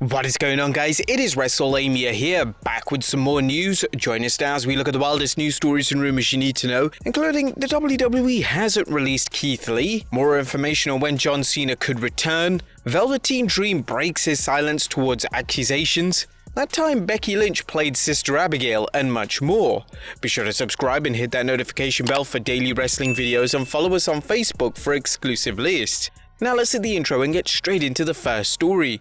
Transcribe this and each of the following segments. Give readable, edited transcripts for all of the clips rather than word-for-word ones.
What is going on, guys? It is Wrestlelamia here, back with some more news. Join us now as we look at the wildest news stories and rumors you need to know, including the WWE hasn't released Keith Lee, more information on when John Cena could return, Velveteen Dream breaks his silence towards accusations, that time Becky Lynch played Sister Abigail, and much more. Be sure to subscribe and hit that notification bell for daily wrestling videos and follow us on Facebook for exclusive lists. Now let's hit the intro and get straight into the first story.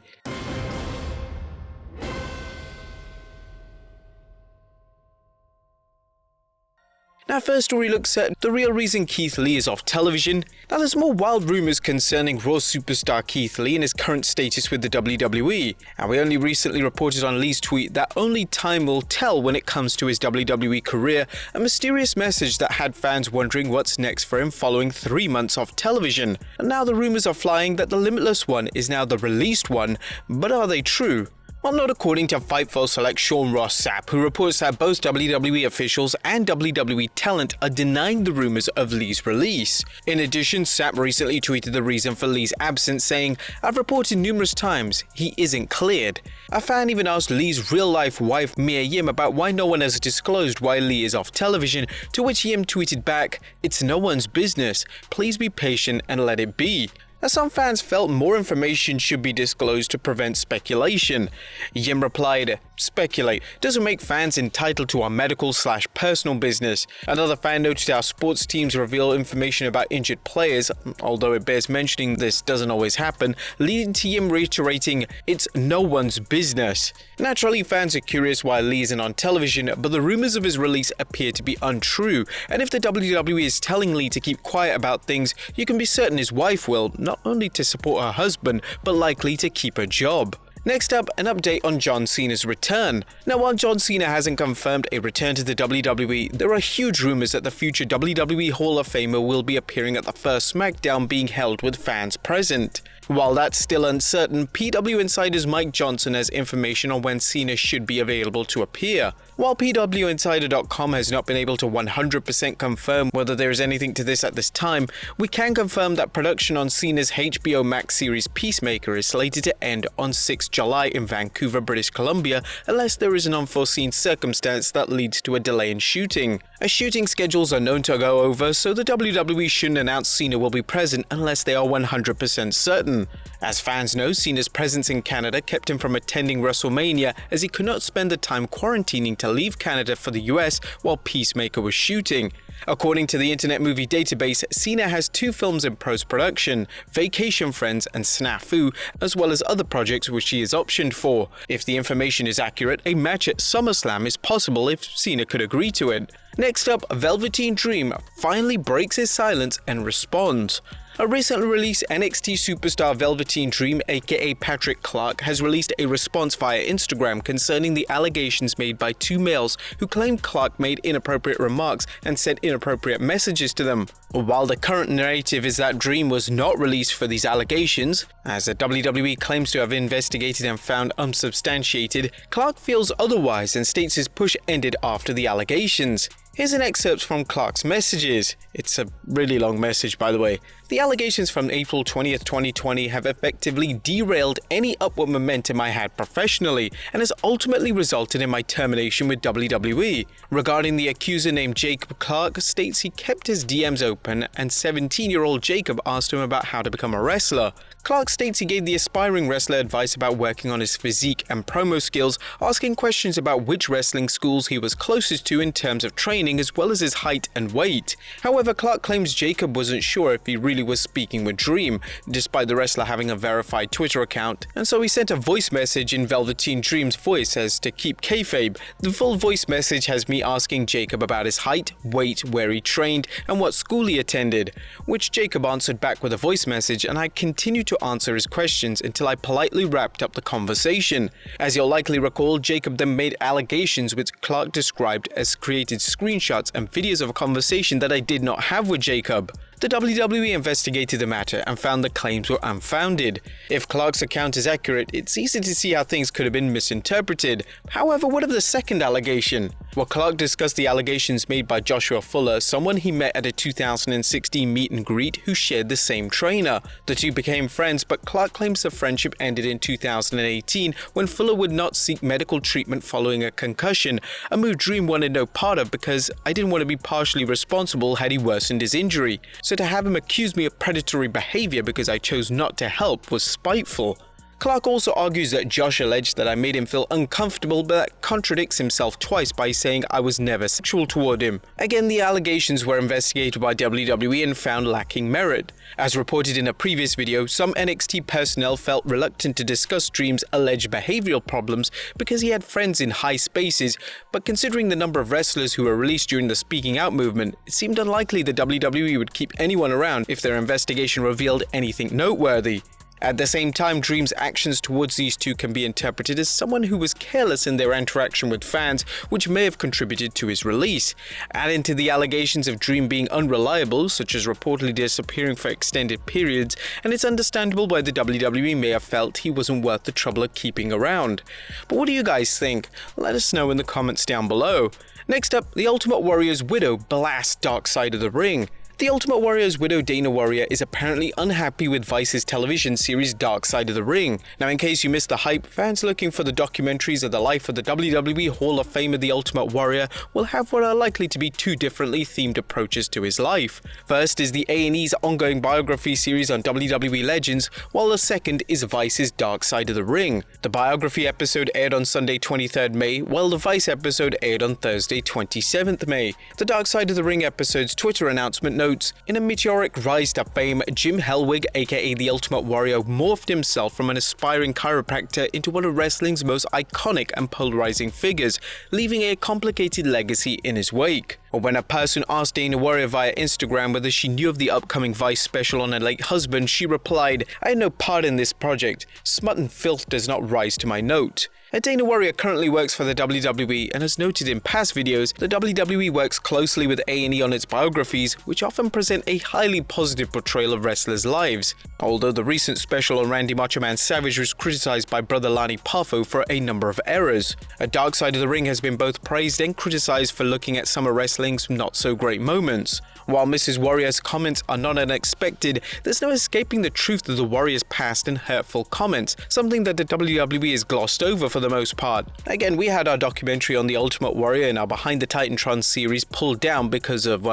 Now, first story looks at the real reason Keith Lee is off television. Now, there's more wild rumors concerning Raw superstar Keith Lee and his current status with the WWE. And we only recently reported on Lee's tweet that only time will tell when it comes to his WWE career, a mysterious message that had fans wondering what's next for him following 3 months off television. And now the rumors are flying that the Limitless one is now the released one, but are they true? Well, not according to Fightful select Sean Ross Sapp, who reports that both WWE officials and WWE talent are denying the rumors of Lee's release. In addition, Sapp recently tweeted the reason for Lee's absence, saying, "I've reported numerous times, he isn't cleared." A fan even asked Lee's real-life wife Mia Yim about why no one has disclosed why Lee is off television, to which Yim tweeted back, "It's no one's business, please be patient and let it be." As some fans felt more information should be disclosed to prevent speculation. Yim replied, "Speculate doesn't make fans entitled to our medical/personal business." Another fan noted how sports teams reveal information about injured players, although it bears mentioning this doesn't always happen, leading to Yim reiterating, "It's no one's business." Naturally, fans are curious why Lee isn't on television, but the rumors of his release appear to be untrue, and if the WWE is telling Lee to keep quiet about things, you can be certain his wife will, not only to support her husband, but likely to keep her job. Next up, an update on John Cena's return. Now, while John Cena hasn't confirmed a return to the WWE, there are huge rumors that the future WWE Hall of Famer will be appearing at the first SmackDown being held with fans present. While that's still uncertain, PW Insider's Mike Johnson has information on when Cena should be available to appear. While PWInsider.com has not been able to 100% confirm whether there is anything to this at this time, we can confirm that production on Cena's HBO Max series Peacemaker is slated to end on 6 July in Vancouver, British Columbia, unless there is an unforeseen circumstance that leads to a delay in shooting. As shooting schedules are known to go over, so the WWE shouldn't announce Cena will be present unless they are 100% certain. As fans know, Cena's presence in Canada kept him from attending Wrestlemania, as he could not spend the time quarantining to leave Canada for the US while Peacemaker was shooting. According to the Internet Movie Database, Cena has 2 films in post-production, Vacation Friends and Snafu, as well as other projects which he is optioned for. If the information is accurate, a match at SummerSlam is possible if Cena could agree to it. Next up, Velveteen Dream finally breaks his silence and responds. A recently released NXT superstar Velveteen Dream, aka Patrick Clark, has released a response via Instagram concerning the allegations made by 2 males who claimed Clark made inappropriate remarks and sent inappropriate messages to them. While the current narrative is that Dream was not released for these allegations, as the WWE claims to have investigated and found unsubstantiated, Clark feels otherwise and states his push ended after the allegations. Here's an excerpt from Clark's messages. It's a really long message, by the way. "The allegations from April 20th, 2020 have effectively derailed any upward momentum I had professionally and has ultimately resulted in my termination with WWE. Regarding the accuser named Jacob Clark, states he kept his DMs open and 17-year-old Jacob asked him about how to become a wrestler. Clark states he gave the aspiring wrestler advice about working on his physique and promo skills, asking questions about which wrestling schools he was closest to in terms of training as well as his height and weight. However, Clark claims Jacob wasn't sure if he really was speaking with Dream, despite the wrestler having a verified Twitter account, and so he sent a voice message in Velveteen Dream's voice as to keep kayfabe. The full voice message has me asking Jacob about his height, weight, where he trained, and what school he attended, which Jacob answered back with a voice message, and I continued to answer his questions until I politely wrapped up the conversation. As you'll likely recall, Jacob then made allegations which Clark described as created screenshots and videos of a conversation that I did not have with Jacob. The WWE investigated the matter and found the claims were unfounded. If Clark's account is accurate, it's easy to see how things could have been misinterpreted. However, what of the second allegation? Well, Clark discussed the allegations made by Joshua Fuller, someone he met at a 2016 meet and greet who shared the same trainer. The two became friends, but Clark claims the friendship ended in 2018 when Fuller would not seek medical treatment following a concussion, a move Dream wanted no part of because I didn't want to be partially responsible had he worsened his injury. So to have him accuse me of predatory behavior because I chose not to help was spiteful. Clark also argues that Josh alleged that I made him feel uncomfortable, but that contradicts himself twice by saying I was never sexual toward him. Again, the allegations were investigated by WWE and found lacking merit. As reported in a previous video, some NXT personnel felt reluctant to discuss Dream's alleged behavioral problems because he had friends in high spaces, but considering the number of wrestlers who were released during the speaking out movement, it seemed unlikely the WWE would keep anyone around if their investigation revealed anything noteworthy. At the same time, Dream's actions towards these two can be interpreted as someone who was careless in their interaction with fans, which may have contributed to his release. Adding to the allegations of Dream being unreliable, such as reportedly disappearing for extended periods, and it's understandable why the WWE may have felt he wasn't worth the trouble of keeping around. But what do you guys think? Let us know in the comments down below. Next up, the Ultimate Warrior's widow blasts Dark Side of the Ring. The Ultimate Warrior's widow Dana Warrior is apparently unhappy with Vice's television series Dark Side of the Ring. Now, in case you missed the hype, fans looking for the documentaries of the life of the WWE Hall of Famer The Ultimate Warrior will have what are likely to be two differently themed approaches to his life. First is the A&E's ongoing biography series on WWE legends, while the second is Vice's Dark Side of the Ring. The biography episode aired on Sunday 23rd May, while the Vice episode aired on Thursday 27th May. The Dark Side of the Ring episode's Twitter announcement notes, in a meteoric rise to fame, Jim Hellwig, aka The Ultimate Warrior, morphed himself from an aspiring chiropractor into one of wrestling's most iconic and polarizing figures, leaving a complicated legacy in his wake. Or when a person asked Dana Warrior via Instagram whether she knew of the upcoming Vice special on her late husband, she replied, "I had no part in this project. Smut and filth does not rise to my note." Dana Warrior currently works for the WWE and has noted in past videos, the WWE works closely with A&E on its biographies, which often present a highly positive portrayal of wrestlers' lives. Although the recent special on Randy Macho Man Savage was criticized by brother Lanny Poffo for a number of errors. A Dark Side of the Ring has been both praised and criticized for looking at some of wrestling's not-so-great moments. While Mrs. Warrior's comments are not unexpected, there's no escaping the truth of the Warrior's past and hurtful comments, something that the WWE has glossed over for the most part. Again, we had our documentary on the Ultimate Warrior in our Behind the Titantron series pulled down because of,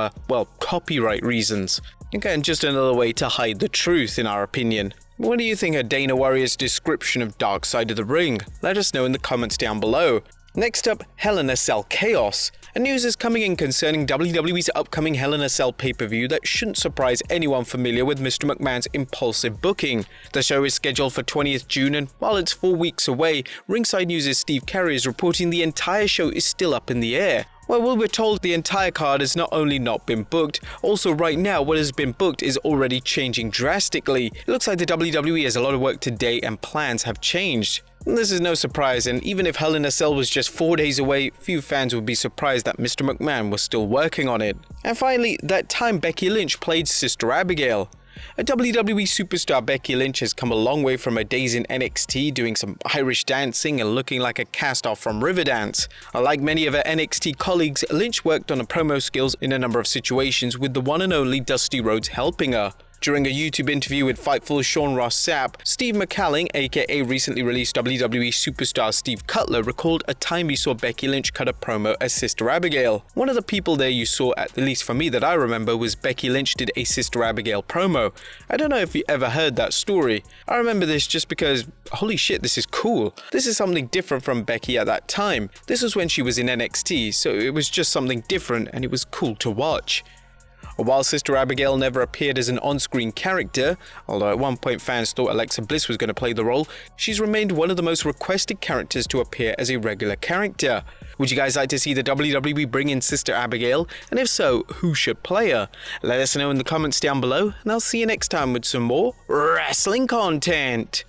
copyright reasons. Again, just another way to hide the truth, in our opinion. What do you think of Dana Warrior's description of Dark Side of the Ring? Let us know in the comments down below. Next up, Hell in a Cell Chaos. News is coming in concerning WWE's upcoming Hell in a Cell pay-per-view that shouldn't surprise anyone familiar with Mr. McMahon's impulsive booking. The show is scheduled for 20th June, and while it's 4 weeks away, Ringside News' Steve Carey is reporting the entire show is still up in the air. Well, we're told the entire card has not only not been booked, also right now what has been booked is already changing drastically. It looks like the WWE has a lot of work today and plans have changed. This is no surprise, and even if Hell in a Cell was just 4 days away, few fans would be surprised that Mr. McMahon was still working on it. And finally, that time Becky Lynch played Sister Abigail. A WWE superstar Becky Lynch has come a long way from her days in NXT doing some Irish dancing and looking like a cast-off from Riverdance. Like many of her NXT colleagues, Lynch worked on her promo skills in a number of situations with the one and only Dusty Rhodes helping her. During a YouTube interview with Fightful's Sean Ross Sapp, Steve McCalling, aka recently released WWE superstar Steve Cutler, recalled a time he saw Becky Lynch cut a promo as Sister Abigail. One of the people there you saw, at least for me that I remember, was Becky Lynch did a Sister Abigail promo. I don't know if you ever heard that story. I remember this just because, holy shit, this is cool. This is something different from Becky at that time. This was when she was in NXT, so it was just something different and it was cool to watch. While Sister Abigail never appeared as an on-screen character, although at one point fans thought Alexa Bliss was going to play the role, she's remained one of the most requested characters to appear as a regular character. Would you guys like to see the WWE bring in Sister Abigail? And if so, who should play her? Let us know in the comments down below, and I'll see you next time with some more wrestling content.